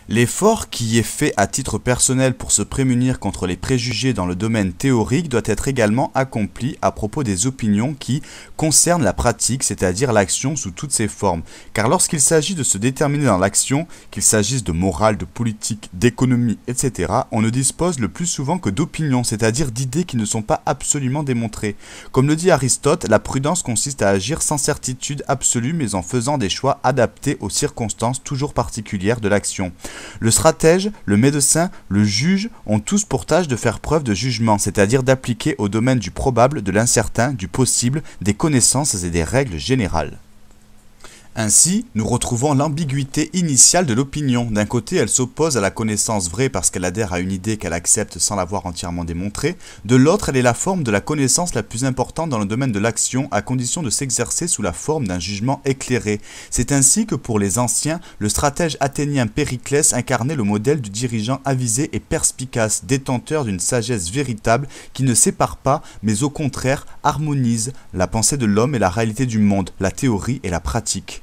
L'effort qui est fait à titre personnel pour se prémunir contre les préjugés dans le domaine théorique doit être également accompli à propos des opinions qui concernent la pratique, c'est-à-dire l'action sous toutes ses formes. Car lorsqu'il s'agit de se déterminer dans l'action, qu'il s'agisse de morale, de politique, d'économie, etc., on ne dispose le plus souvent que d'opinions, c'est-à-dire d'idées qui ne sont pas absolument démontrées. Comme le dit Aristote, la prudence consiste à agir sans certitude absolue mais en faisant des choix adaptés aux circonstances toujours particulières de l'action. Le stratège, le médecin, le juge ont tous pour tâche de faire preuve de jugement, c'est-à-dire d'appliquer au domaine du probable, de l'incertain, du possible, des connaissances et des règles générales. Ainsi, nous retrouvons l'ambiguïté initiale de l'opinion. D'un côté, elle s'oppose à la connaissance vraie parce qu'elle adhère à une idée qu'elle accepte sans l'avoir entièrement démontrée. De l'autre, elle est la forme de la connaissance la plus importante dans le domaine de l'action, à condition de s'exercer sous la forme d'un jugement éclairé. C'est ainsi que pour les anciens, le stratège athénien Périclès incarnait le modèle du dirigeant avisé et perspicace, détenteur d'une sagesse véritable qui ne sépare pas, mais au contraire harmonise la pensée de l'homme et la réalité du monde, la théorie et la pratique.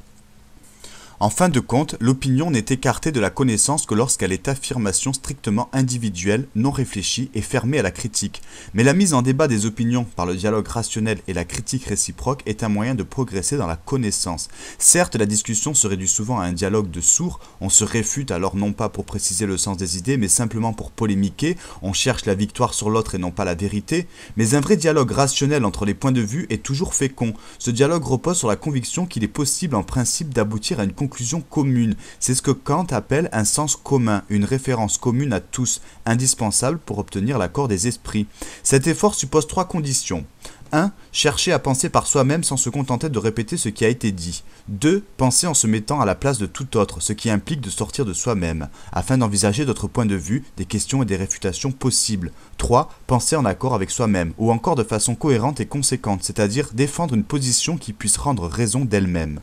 En fin de compte, l'opinion n'est écartée de la connaissance que lorsqu'elle est affirmation strictement individuelle, non réfléchie et fermée à la critique. Mais la mise en débat des opinions par le dialogue rationnel et la critique réciproque est un moyen de progresser dans la connaissance. Certes, la discussion se réduit souvent à un dialogue de sourds, on se réfute alors non pas pour préciser le sens des idées, mais simplement pour polémiquer, on cherche la victoire sur l'autre et non pas la vérité. Mais un vrai dialogue rationnel entre les points de vue est toujours fécond. Ce dialogue repose sur la conviction qu'il est possible en principe d'aboutir à une conclusion commune. C'est ce que Kant appelle un sens commun, une référence commune à tous, indispensable pour obtenir l'accord des esprits. Cet effort suppose 3 conditions. 1. Chercher à penser par soi-même sans se contenter de répéter ce qui a été dit. 2. Penser en se mettant à la place de tout autre, ce qui implique de sortir de soi-même, afin d'envisager d'autres points de vue, des questions et des réfutations possibles. 3. Penser en accord avec soi-même, ou encore de façon cohérente et conséquente, c'est-à-dire défendre une position qui puisse rendre raison d'elle-même.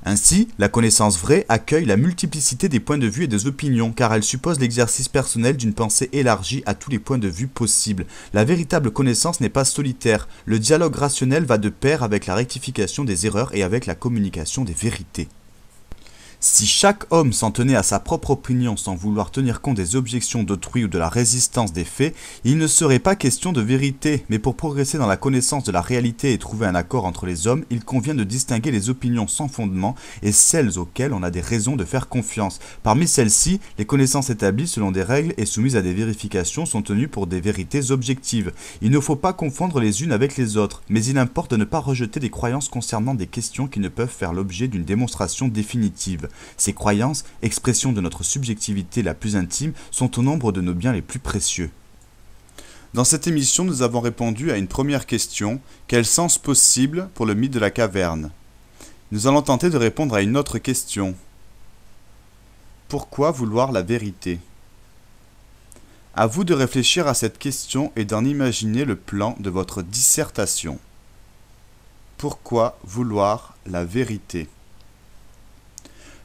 Ainsi, la connaissance vraie accueille la multiplicité des points de vue et des opinions, car elle suppose l'exercice personnel d'une pensée élargie à tous les points de vue possibles. La véritable connaissance n'est pas solitaire, le dialogue rationnel va de pair avec la rectification des erreurs et avec la communication des vérités. Si chaque homme s'en tenait à sa propre opinion sans vouloir tenir compte des objections d'autrui ou de la résistance des faits, il ne serait pas question de vérité, mais pour progresser dans la connaissance de la réalité et trouver un accord entre les hommes, il convient de distinguer les opinions sans fondement et celles auxquelles on a des raisons de faire confiance. Parmi celles-ci, les connaissances établies selon des règles et soumises à des vérifications sont tenues pour des vérités objectives. Il ne faut pas confondre les unes avec les autres, mais il importe de ne pas rejeter des croyances concernant des questions qui ne peuvent faire l'objet d'une démonstration définitive. Ces croyances, expression de notre subjectivité la plus intime, sont au nombre de nos biens les plus précieux. Dans cette émission, nous avons répondu à une première question. Quel sens possible pour le mythe de la caverne? Nous allons tenter de répondre à une autre question. Pourquoi vouloir la vérité? À vous de réfléchir à cette question et d'en imaginer le plan de votre dissertation. Pourquoi vouloir la vérité?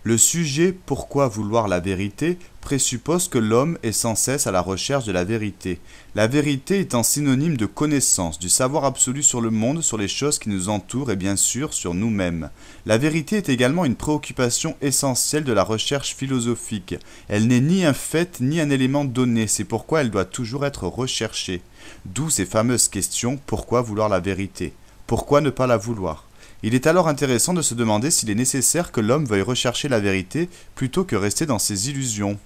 Le sujet « Pourquoi vouloir la vérité » présuppose que l'homme est sans cesse à la recherche de la vérité. La vérité étant synonyme de connaissance, du savoir absolu sur le monde, sur les choses qui nous entourent et bien sûr sur nous-mêmes. La vérité est également une préoccupation essentielle de la recherche philosophique. Elle n'est ni un fait ni un élément donné, c'est pourquoi elle doit toujours être recherchée. D'où ces fameuses questions « Pourquoi vouloir la vérité » ? Pourquoi ne pas la vouloir ? Il est alors intéressant de se demander s'il est nécessaire que l'homme veuille rechercher la vérité plutôt que rester dans ses illusions.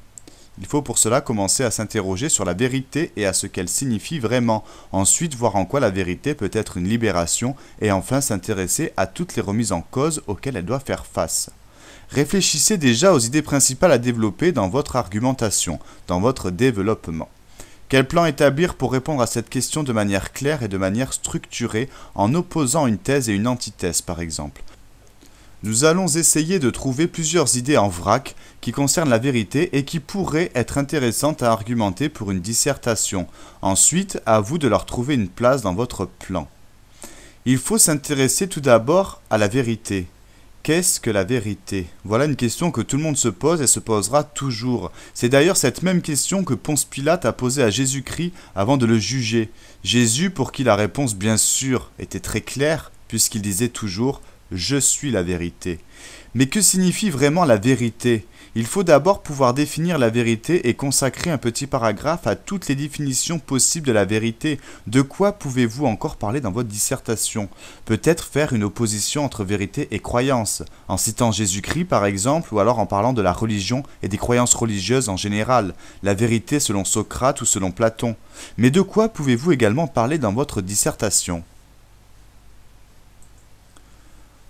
Il faut pour cela commencer à s'interroger sur la vérité et à ce qu'elle signifie vraiment, ensuite voir en quoi la vérité peut être une libération et enfin s'intéresser à toutes les remises en cause auxquelles elle doit faire face. Réfléchissez déjà aux idées principales à développer dans votre argumentation, dans votre développement. Quel plan établir pour répondre à cette question de manière claire et de manière structurée en opposant une thèse et une antithèse par exemple? Nous allons essayer de trouver plusieurs idées en vrac qui concernent la vérité et qui pourraient être intéressantes à argumenter pour une dissertation. Ensuite, à vous de leur trouver une place dans votre plan. Il faut s'intéresser tout d'abord à la vérité. Qu'est-ce que la vérité? Voilà une question que tout le monde se pose et se posera toujours. C'est d'ailleurs cette même question que Ponce Pilate a posée à Jésus-Christ avant de le juger. Jésus, pour qui la réponse bien sûr était très claire, puisqu'il disait toujours « Je suis la vérité ». Mais que signifie vraiment la vérité? Il faut d'abord pouvoir définir la vérité et consacrer un petit paragraphe à toutes les définitions possibles de la vérité. De quoi pouvez-vous encore parler dans votre dissertation? Peut-être faire une opposition entre vérité et croyance, en citant Jésus-Christ par exemple, ou alors en parlant de la religion et des croyances religieuses en général, la vérité selon Socrate ou selon Platon. Mais de quoi pouvez-vous également parler dans votre dissertation?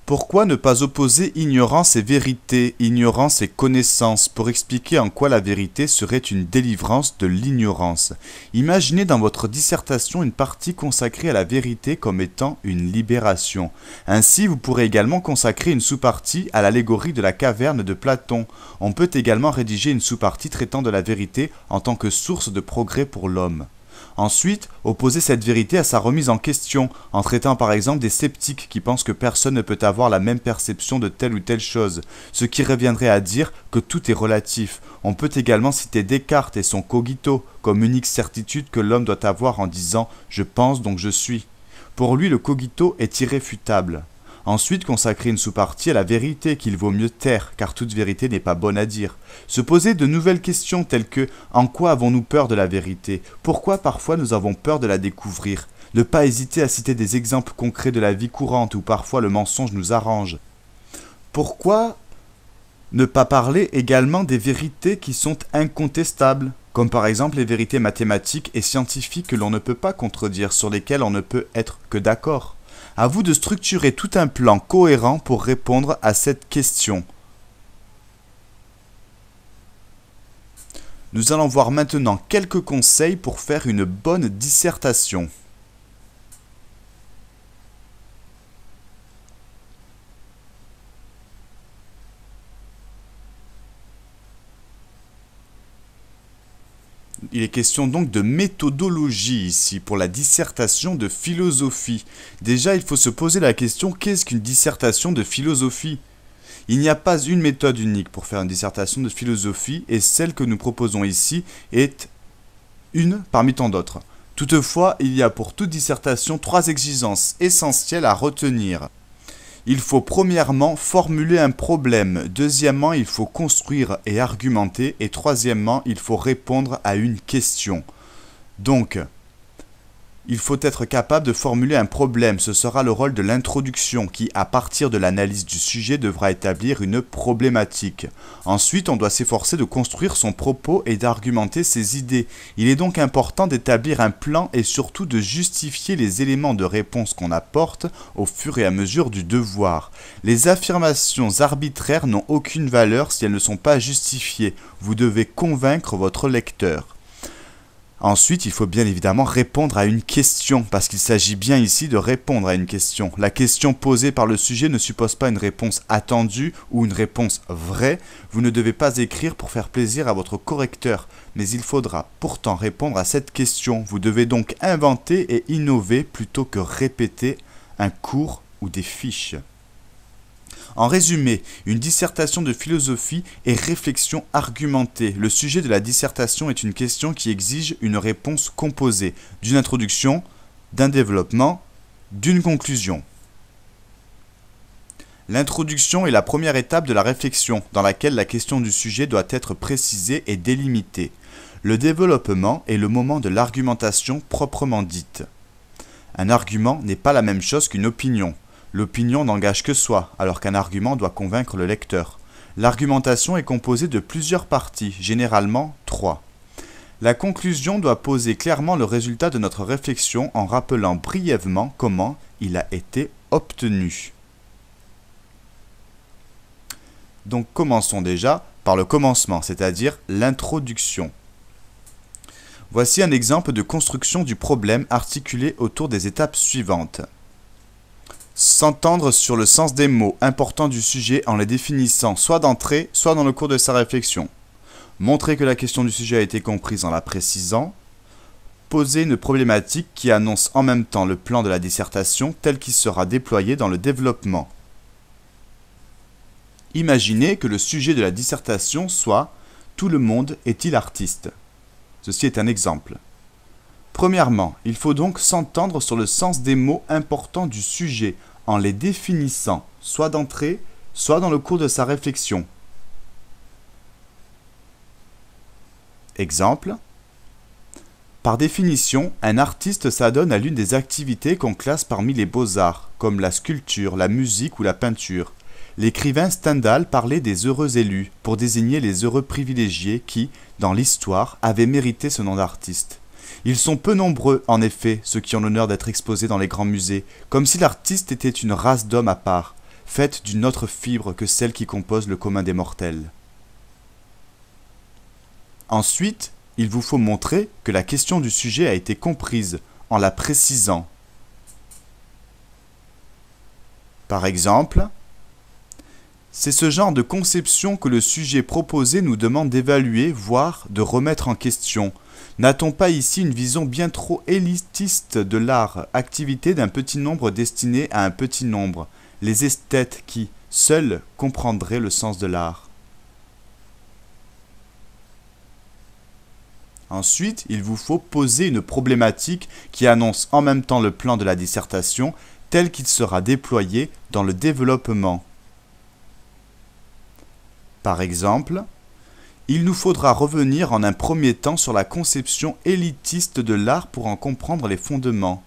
Pourquoi ne pas opposer ignorance et vérité, ignorance et connaissance, pour expliquer en quoi la vérité serait une délivrance de l'ignorance? Imaginez dans votre dissertation une partie consacrée à la vérité comme étant une libération. Ainsi, vous pourrez également consacrer une sous-partie à l'allégorie de la caverne de Platon. On peut également rédiger une sous-partie traitant de la vérité en tant que source de progrès pour l'homme. Ensuite, opposer cette vérité à sa remise en question, en traitant par exemple des sceptiques qui pensent que personne ne peut avoir la même perception de telle ou telle chose, ce qui reviendrait à dire que tout est relatif. On peut également citer Descartes et son cogito, comme unique certitude que l'homme doit avoir en disant « je pense donc je suis ». Pour lui, le cogito est irréfutable. Ensuite, consacrer une sous-partie à la vérité qu'il vaut mieux taire, car toute vérité n'est pas bonne à dire. Se poser de nouvelles questions telles que « En quoi avons-nous peur de la vérité? Pourquoi parfois nous avons peur de la découvrir ?» Ne pas hésiter à citer des exemples concrets de la vie courante où parfois le mensonge nous arrange. Pourquoi ne pas parler également des vérités qui sont incontestables, comme par exemple les vérités mathématiques et scientifiques que l'on ne peut pas contredire, sur lesquelles on ne peut être que d'accord? À vous de structurer tout un plan cohérent pour répondre à cette question. Nous allons voir maintenant quelques conseils pour faire une bonne dissertation. Il est question donc de méthodologie ici pour la dissertation de philosophie. Déjà, il faut se poser la question, qu'est-ce qu'une dissertation de philosophie? Il n'y a pas une méthode unique pour faire une dissertation de philosophie et celle que nous proposons ici est une parmi tant d'autres. Toutefois, il y a pour toute dissertation 3 exigences essentielles à retenir. Il faut premièrement formuler un problème, deuxièmement il faut construire et argumenter, et troisièmement il faut répondre à une question. Donc, il faut être capable de formuler un problème, ce sera le rôle de l'introduction qui, à partir de l'analyse du sujet, devra établir une problématique. Ensuite, on doit s'efforcer de construire son propos et d'argumenter ses idées. Il est donc important d'établir un plan et surtout de justifier les éléments de réponse qu'on apporte au fur et à mesure du devoir. Les affirmations arbitraires n'ont aucune valeur si elles ne sont pas justifiées. Vous devez convaincre votre lecteur. Ensuite, il faut bien évidemment répondre à une question, parce qu'il s'agit bien ici de répondre à une question. La question posée par le sujet ne suppose pas une réponse attendue ou une réponse vraie. Vous ne devez pas écrire pour faire plaisir à votre correcteur, mais il faudra pourtant répondre à cette question. Vous devez donc inventer et innover plutôt que répéter un cours ou des fiches. En résumé, une dissertation de philosophie est réflexion argumentée. Le sujet de la dissertation est une question qui exige une réponse composée d'une introduction, d'un développement, d'une conclusion. L'introduction est la première étape de la réflexion, dans laquelle la question du sujet doit être précisée et délimitée. Le développement est le moment de l'argumentation proprement dite. Un argument n'est pas la même chose qu'une opinion. L'opinion n'engage que soi, alors qu'un argument doit convaincre le lecteur. L'argumentation est composée de plusieurs parties, généralement 3. La conclusion doit poser clairement le résultat de notre réflexion en rappelant brièvement comment il a été obtenu. Donc commençons déjà par le commencement, c'est-à-dire l'introduction. Voici un exemple de construction du problème articulé autour des étapes suivantes. S'entendre sur le sens des mots importants du sujet en les définissant soit d'entrée, soit dans le cours de sa réflexion. Montrer que la question du sujet a été comprise en la précisant. Poser une problématique qui annonce en même temps le plan de la dissertation tel qu'il sera déployé dans le développement. Imaginez que le sujet de la dissertation soit « Tout le monde est-il artiste ?» Ceci est un exemple. Premièrement, il faut donc s'entendre sur le sens des mots importants du sujet en les définissant, soit d'entrée, soit dans le cours de sa réflexion. Exemple. Par définition, un artiste s'adonne à l'une des activités qu'on classe parmi les beaux-arts, comme la sculpture, la musique ou la peinture. L'écrivain Stendhal parlait des heureux élus, pour désigner les heureux privilégiés qui, dans l'histoire, avaient mérité ce nom d'artiste. Ils sont peu nombreux, en effet, ceux qui ont l'honneur d'être exposés dans les grands musées, comme si l'artiste était une race d'hommes à part, faite d'une autre fibre que celle qui compose le commun des mortels. Ensuite, il vous faut montrer que la question du sujet a été comprise en la précisant. Par exemple, c'est ce genre de conception que le sujet proposé nous demande d'évaluer, voire de remettre en question. N'a-t-on pas ici une vision bien trop élitiste de l'art, activité d'un petit nombre destinée à un petit nombre, les esthètes qui, seuls, comprendraient le sens de l'art? Ensuite, il vous faut poser une problématique qui annonce en même temps le plan de la dissertation tel qu'il sera déployé dans le développement. Par exemple, il nous faudra revenir en un premier temps sur la conception élitiste de l'art pour en comprendre les fondements.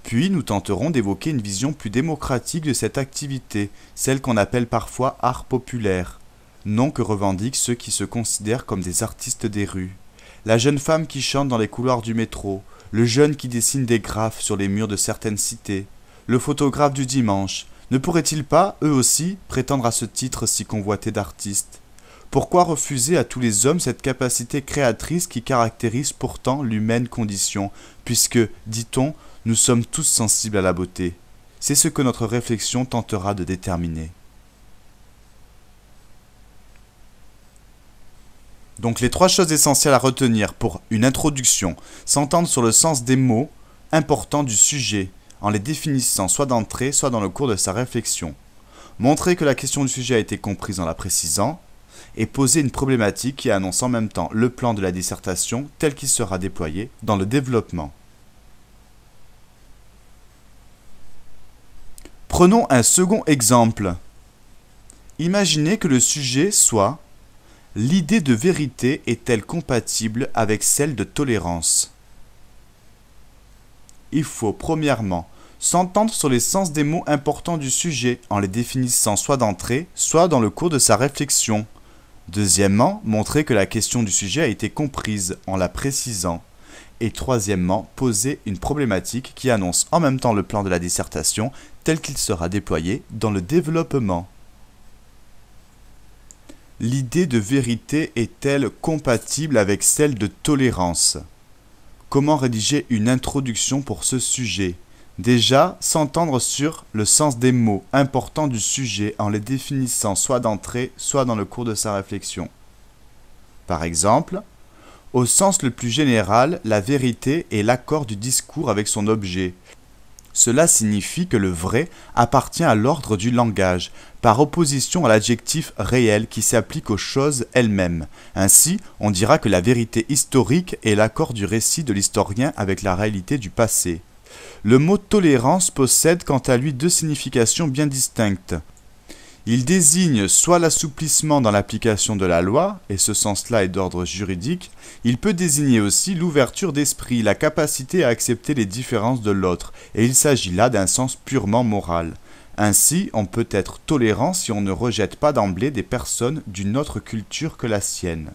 Puis nous tenterons d'évoquer une vision plus démocratique de cette activité, celle qu'on appelle parfois art populaire, nom que revendiquent ceux qui se considèrent comme des artistes des rues. La jeune femme qui chante dans les couloirs du métro, le jeune qui dessine des graphes sur les murs de certaines cités, le photographe du dimanche, ne pourraient-ils pas, eux aussi, prétendre à ce titre si convoité d'artiste? Pourquoi refuser à tous les hommes cette capacité créatrice qui caractérise pourtant l'humaine condition, puisque, dit-on, nous sommes tous sensibles à la beauté? C'est ce que notre réflexion tentera de déterminer. Donc les trois choses essentielles à retenir pour une introduction: s'entendre sur le sens des mots importants du sujet, en les définissant soit d'entrée, soit dans le cours de sa réflexion. Montrer que la question du sujet a été comprise en la précisant, et poser une problématique qui annonce en même temps le plan de la dissertation tel qu'il sera déployé dans le développement. Prenons un second exemple. Imaginez que le sujet soit: l'idée de vérité est-elle compatible avec celle de tolérance? Il faut premièrement s'entendre sur les sens des mots importants du sujet en les définissant soit d'entrée, soit dans le cours de sa réflexion. Deuxièmement, montrer que la question du sujet a été comprise en la précisant. Et troisièmement, poser une problématique qui annonce en même temps le plan de la dissertation tel qu'il sera déployé dans le développement. L'idée de vérité est-elle compatible avec celle de tolérance? Comment rédiger une introduction pour ce sujet? Déjà, s'entendre sur le sens des mots importants du sujet en les définissant soit d'entrée, soit dans le cours de sa réflexion. Par exemple, au sens le plus général, la vérité est l'accord du discours avec son objet. Cela signifie que le vrai appartient à l'ordre du langage, par opposition à l'adjectif réel qui s'applique aux choses elles-mêmes. Ainsi, on dira que la vérité historique est l'accord du récit de l'historien avec la réalité du passé. Le mot tolérance possède quant à lui deux significations bien distinctes. Il désigne soit l'assouplissement dans l'application de la loi, et ce sens-là est d'ordre juridique. Il peut désigner aussi l'ouverture d'esprit, la capacité à accepter les différences de l'autre, et il s'agit là d'un sens purement moral. Ainsi, on peut être tolérant si on ne rejette pas d'emblée des personnes d'une autre culture que la sienne.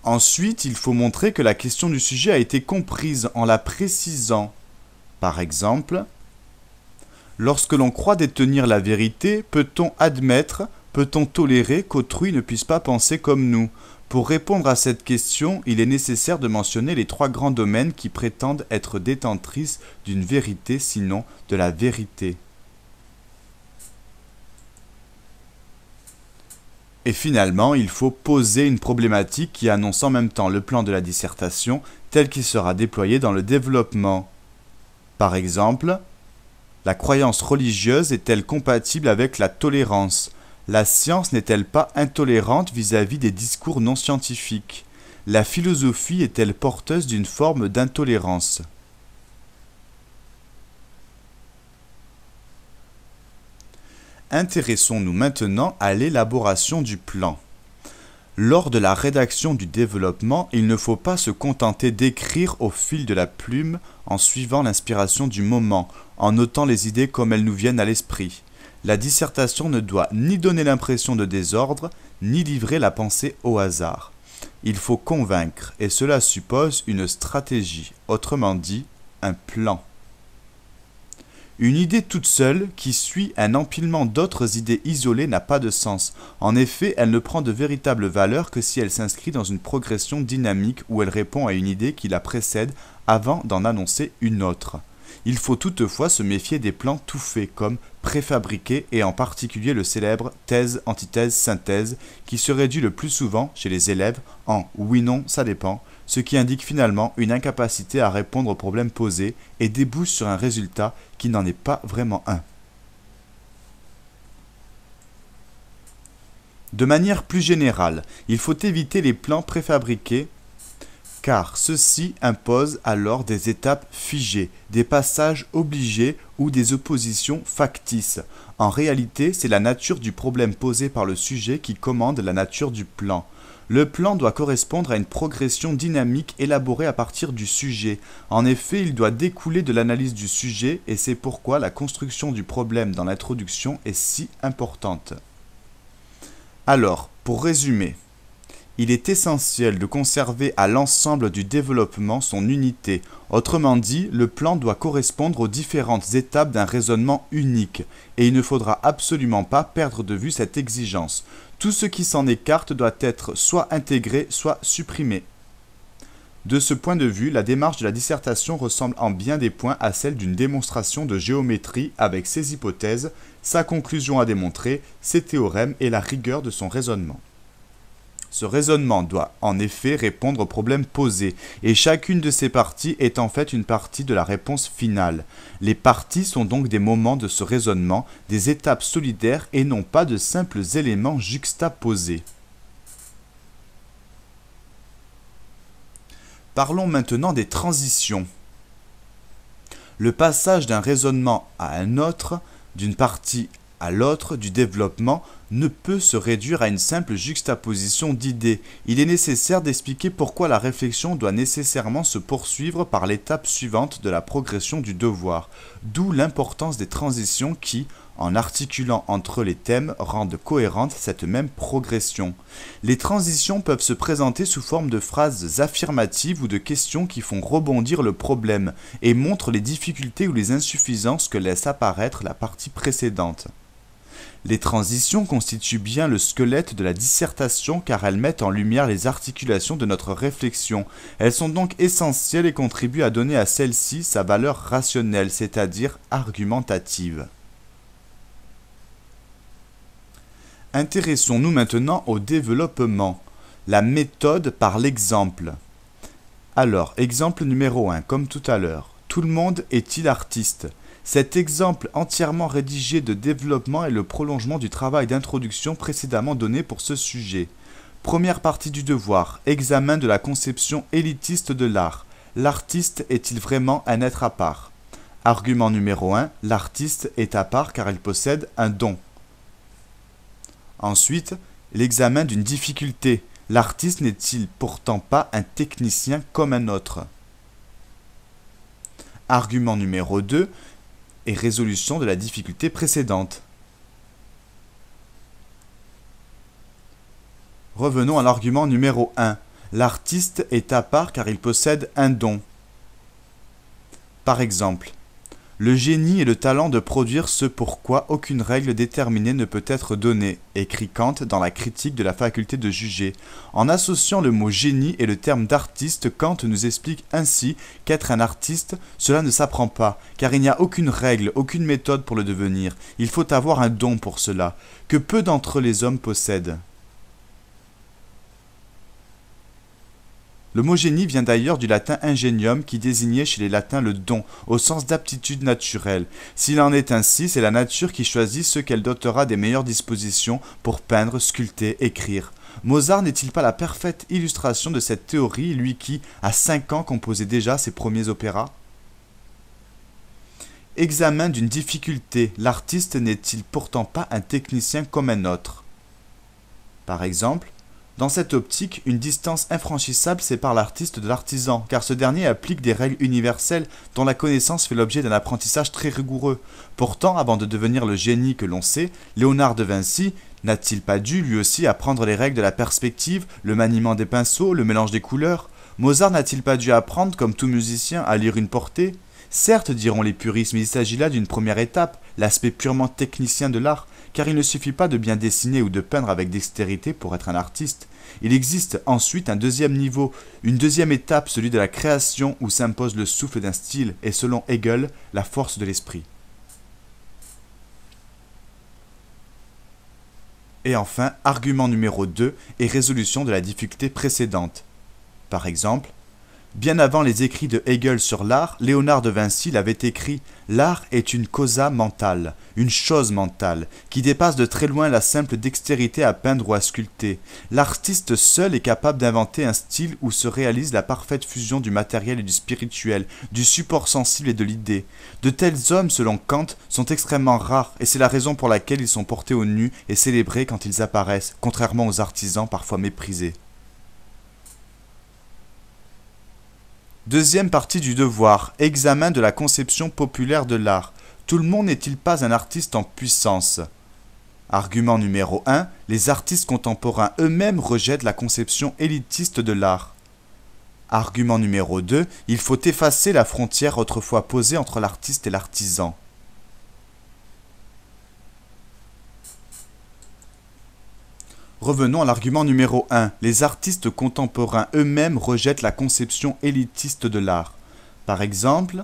Ensuite, il faut montrer que la question du sujet a été comprise en la précisant. Par exemple, lorsque l'on croit détenir la vérité, peut-on admettre, peut-on tolérer qu'autrui ne puisse pas penser comme nous? Pour répondre à cette question, il est nécessaire de mentionner les trois grands domaines qui prétendent être détentrices d'une vérité, sinon de la vérité. Et finalement, il faut poser une problématique qui annonce en même temps le plan de la dissertation tel qu'il sera déployé dans le développement. Par exemple, la croyance religieuse est-elle compatible avec la tolérance? La science n'est-elle pas intolérante vis-à-vis des discours non scientifiques? La philosophie est-elle porteuse d'une forme d'intolérance? Intéressons-nous maintenant à l'élaboration du plan. Lors de la rédaction du développement, il ne faut pas se contenter d'écrire au fil de la plume en suivant l'inspiration du moment, en notant les idées comme elles nous viennent à l'esprit. La dissertation ne doit ni donner l'impression de désordre, ni livrer la pensée au hasard. Il faut convaincre, et cela suppose une stratégie, autrement dit, un plan. Une idée toute seule, qui suit un empilement d'autres idées isolées, n'a pas de sens. En effet, elle ne prend de véritable valeur que si elle s'inscrit dans une progression dynamique où elle répond à une idée qui la précède avant d'en annoncer une autre. Il faut toutefois se méfier des plans tout faits comme préfabriqués et en particulier le célèbre thèse, antithèse, synthèse qui se réduit le plus souvent chez les élèves en oui, non, ça dépend, ce qui indique finalement une incapacité à répondre aux problèmes posés et débouche sur un résultat qui n'en est pas vraiment un. De manière plus générale, il faut éviter les plans préfabriqués car ceux-ci imposent alors des étapes figées, des passages obligés ou des oppositions factices. En réalité, c'est la nature du problème posé par le sujet qui commande la nature du plan. Le plan doit correspondre à une progression dynamique élaborée à partir du sujet. En effet, il doit découler de l'analyse du sujet et c'est pourquoi la construction du problème dans l'introduction est si importante. Alors, pour résumer, il est essentiel de conserver à l'ensemble du développement son unité. Autrement dit, le plan doit correspondre aux différentes étapes d'un raisonnement unique, et il ne faudra absolument pas perdre de vue cette exigence. Tout ce qui s'en écarte doit être soit intégré, soit supprimé. De ce point de vue, la démarche de la dissertation ressemble en bien des points à celle d'une démonstration de géométrie avec ses hypothèses, sa conclusion à démontrer, ses théorèmes et la rigueur de son raisonnement. Ce raisonnement doit en effet répondre aux problèmes posés, et chacune de ces parties est en fait une partie de la réponse finale. Les parties sont donc des moments de ce raisonnement, des étapes solidaires et non pas de simples éléments juxtaposés. Parlons maintenant des transitions. Le passage d'un raisonnement à un autre, d'une partie à l'autre du développement, ne peut se réduire à une simple juxtaposition d'idées. Il est nécessaire d'expliquer pourquoi la réflexion doit nécessairement se poursuivre par l'étape suivante de la progression du devoir, d'où l'importance des transitions qui, en articulant entre les thèmes, rendent cohérente cette même progression. Les transitions peuvent se présenter sous forme de phrases affirmatives ou de questions qui font rebondir le problème et montrent les difficultés ou les insuffisances que laisse apparaître la partie précédente. Les transitions constituent bien le squelette de la dissertation car elles mettent en lumière les articulations de notre réflexion. Elles sont donc essentielles et contribuent à donner à celle-ci sa valeur rationnelle, c'est-à-dire argumentative. Intéressons-nous maintenant au développement, la méthode par l'exemple. Alors, exemple numéro 1, comme tout à l'heure. Tout le monde est-il artiste ? Cet exemple entièrement rédigé de développement est le prolongement du travail d'introduction précédemment donné pour ce sujet. Première partie du devoir, examen de la conception élitiste de l'art. L'artiste est-il vraiment un être à part ? Argument numéro 1, l'artiste est à part car il possède un don. Ensuite, l'examen d'une difficulté. L'artiste n'est-il pourtant pas un technicien comme un autre ? Argument numéro 2, et résolution de la difficulté précédente. Revenons à l'argument numéro 1. L'artiste est à part car il possède un don. Par exemple, le génie est le talent de produire ce pour quoi aucune règle déterminée ne peut être donnée, écrit Kant dans la critique de la faculté de juger. En associant le mot génie et le terme d'artiste, Kant nous explique ainsi qu'être un artiste, cela ne s'apprend pas, car il n'y a aucune règle, aucune méthode pour le devenir. Il faut avoir un don pour cela, que peu d'entre les hommes possèdent. Le mot génie vient d'ailleurs du latin ingenium qui désignait chez les latins le don, au sens d'aptitude naturelle. S'il en est ainsi, c'est la nature qui choisit ceux qu'elle dotera des meilleures dispositions pour peindre, sculpter, écrire. Mozart n'est-il pas la parfaite illustration de cette théorie, lui qui, à 5 ans, composait déjà ses premiers opéras ? Examen d'une difficulté. L'artiste n'est-il pourtant pas un technicien comme un autre? Par exemple, dans cette optique, une distance infranchissable sépare l'artiste de l'artisan, car ce dernier applique des règles universelles dont la connaissance fait l'objet d'un apprentissage très rigoureux. Pourtant, avant de devenir le génie que l'on sait, Léonard de Vinci n'a-t-il pas dû lui aussi apprendre les règles de la perspective, le maniement des pinceaux, le mélange des couleurs? Mozart n'a-t-il pas dû apprendre, comme tout musicien, à lire une portée? Certes, diront les puristes, mais il s'agit là d'une première étape, l'aspect purement technicien de l'art, car il ne suffit pas de bien dessiner ou de peindre avec dextérité pour être un artiste. Il existe ensuite un deuxième niveau, une deuxième étape, celui de la création où s'impose le souffle d'un style et selon Hegel, la force de l'esprit. Et enfin, argument numéro 2 et résolution de la difficulté précédente. Par exemple, bien avant les écrits de Hegel sur l'art, Léonard de Vinci l'avait écrit « L'art est une causa mentale, une chose mentale, qui dépasse de très loin la simple dextérité à peindre ou à sculpter. L'artiste seul est capable d'inventer un style où se réalise la parfaite fusion du matériel et du spirituel, du support sensible et de l'idée. De tels hommes, selon Kant, sont extrêmement rares, et c'est la raison pour laquelle ils sont portés au nu et célébrés quand ils apparaissent, contrairement aux artisans parfois méprisés. » Deuxième partie du devoir, examen de la conception populaire de l'art. Tout le monde n'est-il pas un artiste en puissance? Argument numéro 1, les artistes contemporains eux-mêmes rejettent la conception élitiste de l'art. Argument numéro 2, il faut effacer la frontière autrefois posée entre l'artiste et l'artisan. Revenons à l'argument numéro 1. Les artistes contemporains eux-mêmes rejettent la conception élitiste de l'art. Par exemple,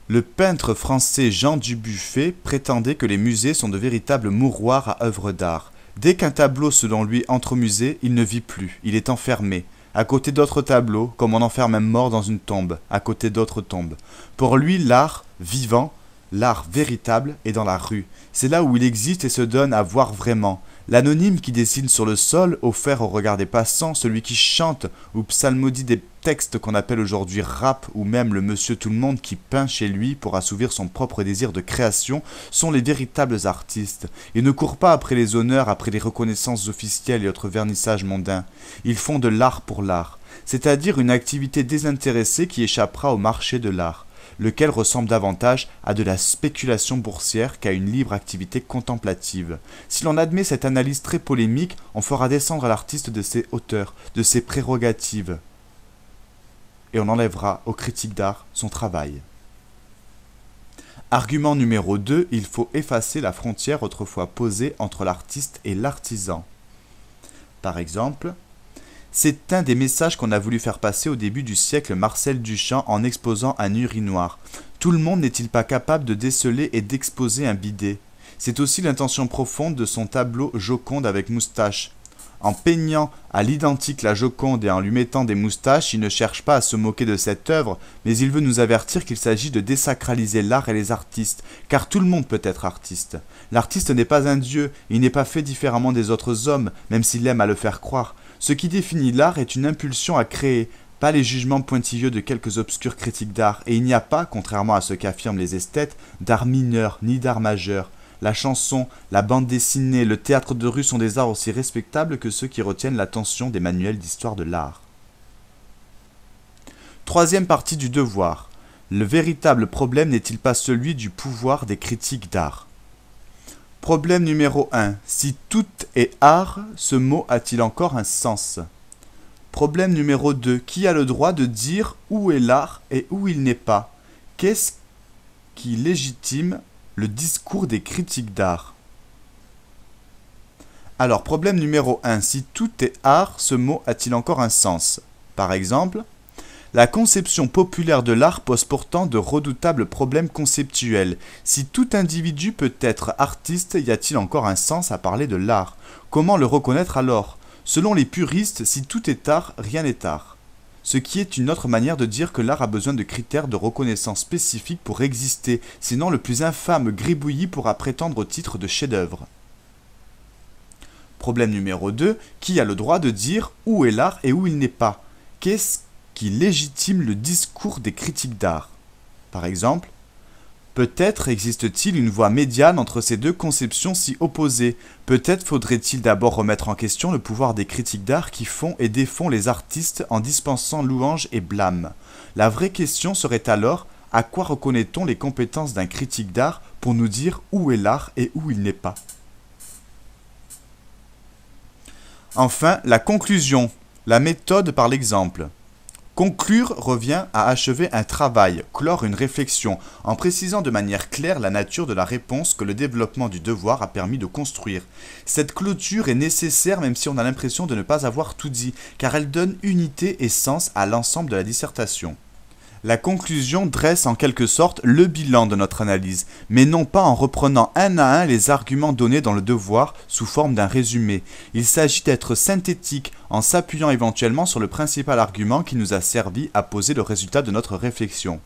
le peintre français Jean Dubuffet prétendait que les musées sont de véritables mouroirs à œuvres d'art. Dès qu'un tableau selon lui entre au musée, il ne vit plus, il est enfermé, à côté d'autres tableaux, comme on enferme un mort dans une tombe, à côté d'autres tombes. Pour lui, l'art vivant, l'art véritable est dans la rue. C'est là où il existe et se donne à voir vraiment. L'anonyme qui dessine sur le sol, offert au regard des passants, celui qui chante ou psalmodie des textes qu'on appelle aujourd'hui rap, ou même le monsieur tout-le-monde qui peint chez lui pour assouvir son propre désir de création, sont les véritables artistes. Ils ne courent pas après les honneurs, après les reconnaissances officielles et autres vernissages mondains. Ils font de l'art pour l'art, c'est-à-dire une activité désintéressée qui échappera au marché de l'art, lequel ressemble davantage à de la spéculation boursière qu'à une libre activité contemplative. Si l'on admet cette analyse très polémique, on fera descendre l'artiste de ses hauteurs, de ses prérogatives, et on enlèvera aux critiques d'art son travail. Argument numéro 2, il faut effacer la frontière autrefois posée entre l'artiste et l'artisan. Par exemple, c'est un des messages qu'on a voulu faire passer au début du siècle Marcel Duchamp en exposant un urinoir. Tout le monde n'est-il pas capable de déceler et d'exposer un bidet? C'est aussi l'intention profonde de son tableau Joconde avec moustache. En peignant à l'identique la Joconde et en lui mettant des moustaches, il ne cherche pas à se moquer de cette œuvre, mais il veut nous avertir qu'il s'agit de désacraliser l'art et les artistes, car tout le monde peut être artiste. L'artiste n'est pas un dieu, il n'est pas fait différemment des autres hommes, même s'il aime à le faire croire. Ce qui définit l'art est une impulsion à créer, pas les jugements pointilleux de quelques obscurs critiques d'art, et il n'y a pas, contrairement à ce qu'affirment les esthètes, d'art mineur ni d'art majeur. La chanson, la bande dessinée, le théâtre de rue sont des arts aussi respectables que ceux qui retiennent l'attention des manuels d'histoire de l'art. Troisième partie du devoir. Le véritable problème n'est-il pas celui du pouvoir des critiques d'art? Problème numéro 1. Si tout est art, ce mot a-t-il encore un sens? Problème numéro 2. Qui a le droit de dire où est l'art et où il n'est pas? Qu'est-ce qui légitime le discours des critiques d'art? Alors, problème numéro 1. Si tout est art, ce mot a-t-il encore un sens? Par exemple, la conception populaire de l'art pose pourtant de redoutables problèmes conceptuels. Si tout individu peut être artiste, y a-t-il encore un sens à parler de l'art? Comment le reconnaître alors? Selon les puristes, si tout est art, rien n'est art. Ce qui est une autre manière de dire que l'art a besoin de critères de reconnaissance spécifiques pour exister, sinon le plus infâme gribouillis pourra prétendre au titre de chef-d'œuvre. Problème numéro 2, qui a le droit de dire où est l'art et où il n'est pas? Qu'est-ce qui légitime le discours des critiques d'art? Par exemple, Peut-être existe-t-il une voie médiane entre ces deux conceptions si opposées. Peut-être faudrait-il d'abord remettre en question le pouvoir des critiques d'art qui font et défont les artistes en dispensant louanges et blâmes. La vraie question serait alors, à quoi reconnaît-on les compétences d'un critique d'art pour nous dire où est l'art et où il n'est pas? Enfin, la conclusion, la méthode par l'exemple. Conclure revient à achever un travail, clore une réflexion, en précisant de manière claire la nature de la réponse que le développement du devoir a permis de construire. Cette clôture est nécessaire même si on a l'impression de ne pas avoir tout dit, car elle donne unité et sens à l'ensemble de la dissertation. La conclusion dresse en quelque sorte le bilan de notre analyse, mais non pas en reprenant un à un les arguments donnés dans le devoir sous forme d'un résumé. Il s'agit d'être synthétique en s'appuyant éventuellement sur le principal argument qui nous a servi à poser le résultat de notre réflexion.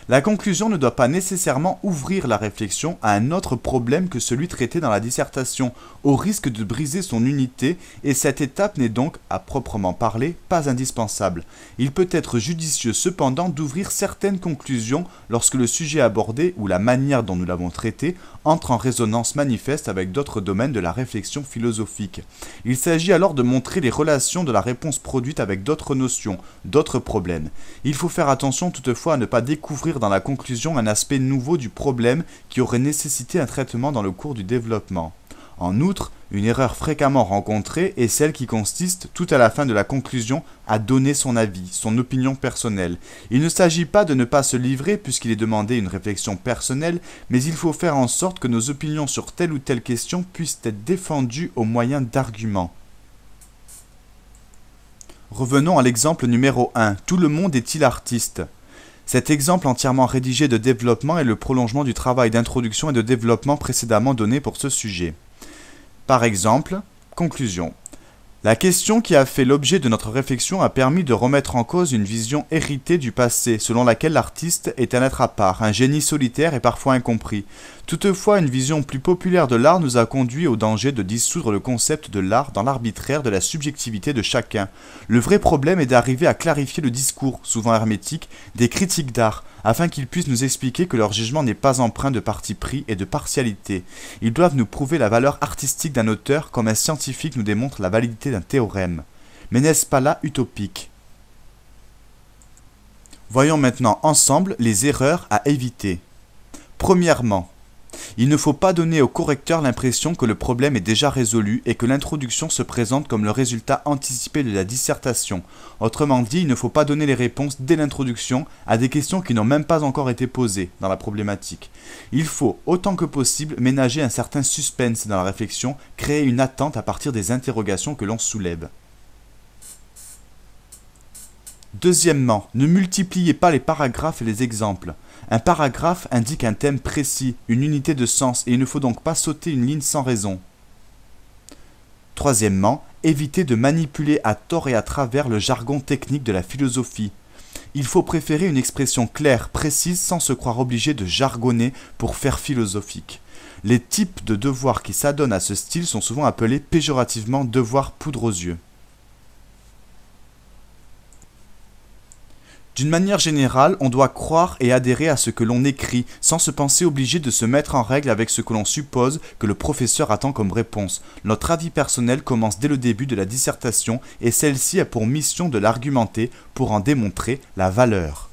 La conclusion ne doit pas nécessairement ouvrir la réflexion à un autre problème que celui traité dans la dissertation, au risque de briser son unité, et cette étape n'est donc, à proprement parler, pas indispensable. Il peut être judicieux cependant d'ouvrir certaines conclusions lorsque le sujet abordé ou la manière dont nous l'avons traité entre en résonance manifeste avec d'autres domaines de la réflexion philosophique. Il s'agit alors de montrer les relations de la réponse produite avec d'autres notions, d'autres problèmes. Il faut faire attention toutefois à ne pas découvrir dans la conclusion un aspect nouveau du problème qui aurait nécessité un traitement dans le cours du développement. En outre, une erreur fréquemment rencontrée est celle qui consiste, tout à la fin de la conclusion, à donner son avis, son opinion personnelle. Il ne s'agit pas de ne pas se livrer puisqu'il est demandé une réflexion personnelle, mais il faut faire en sorte que nos opinions sur telle ou telle question puissent être défendues au moyen d'arguments. Revenons à l'exemple numéro 1. Tout le monde est-il artiste? Cet exemple entièrement rédigé de développement est le prolongement du travail d'introduction et de développement précédemment donné pour ce sujet. Par exemple, conclusion. La question qui a fait l'objet de notre réflexion a permis de remettre en cause une vision héritée du passé, selon laquelle l'artiste est un être à part, un génie solitaire et parfois incompris. Toutefois, une vision plus populaire de l'art nous a conduit au danger de dissoudre le concept de l'art dans l'arbitraire de la subjectivité de chacun. Le vrai problème est d'arriver à clarifier le discours, souvent hermétique, des critiques d'art, afin qu'ils puissent nous expliquer que leur jugement n'est pas empreint de parti pris et de partialité. Ils doivent nous prouver la valeur artistique d'un auteur comme un scientifique nous démontre la validité d'un théorème. Mais n'est-ce pas là utopique? Voyons maintenant ensemble les erreurs à éviter. Premièrement, il ne faut pas donner au correcteur l'impression que le problème est déjà résolu et que l'introduction se présente comme le résultat anticipé de la dissertation. Autrement dit, il ne faut pas donner les réponses dès l'introduction à des questions qui n'ont même pas encore été posées dans la problématique. Il faut, autant que possible, ménager un certain suspense dans la réflexion, créer une attente à partir des interrogations que l'on soulève. Deuxièmement, ne multipliez pas les paragraphes et les exemples. Un paragraphe indique un thème précis, une unité de sens, et il ne faut donc pas sauter une ligne sans raison. Troisièmement, évitez de manipuler à tort et à travers le jargon technique de la philosophie. Il faut préférer une expression claire, précise, sans se croire obligé de jargonner pour faire philosophique. Les types de devoirs qui s'adonnent à ce style sont souvent appelés péjorativement devoirs poudre aux yeux. D'une manière générale, on doit croire et adhérer à ce que l'on écrit, sans se penser obligé de se mettre en règle avec ce que l'on suppose que le professeur attend comme réponse. Notre avis personnel commence dès le début de la dissertation et celle-ci a pour mission de l'argumenter pour en démontrer la valeur.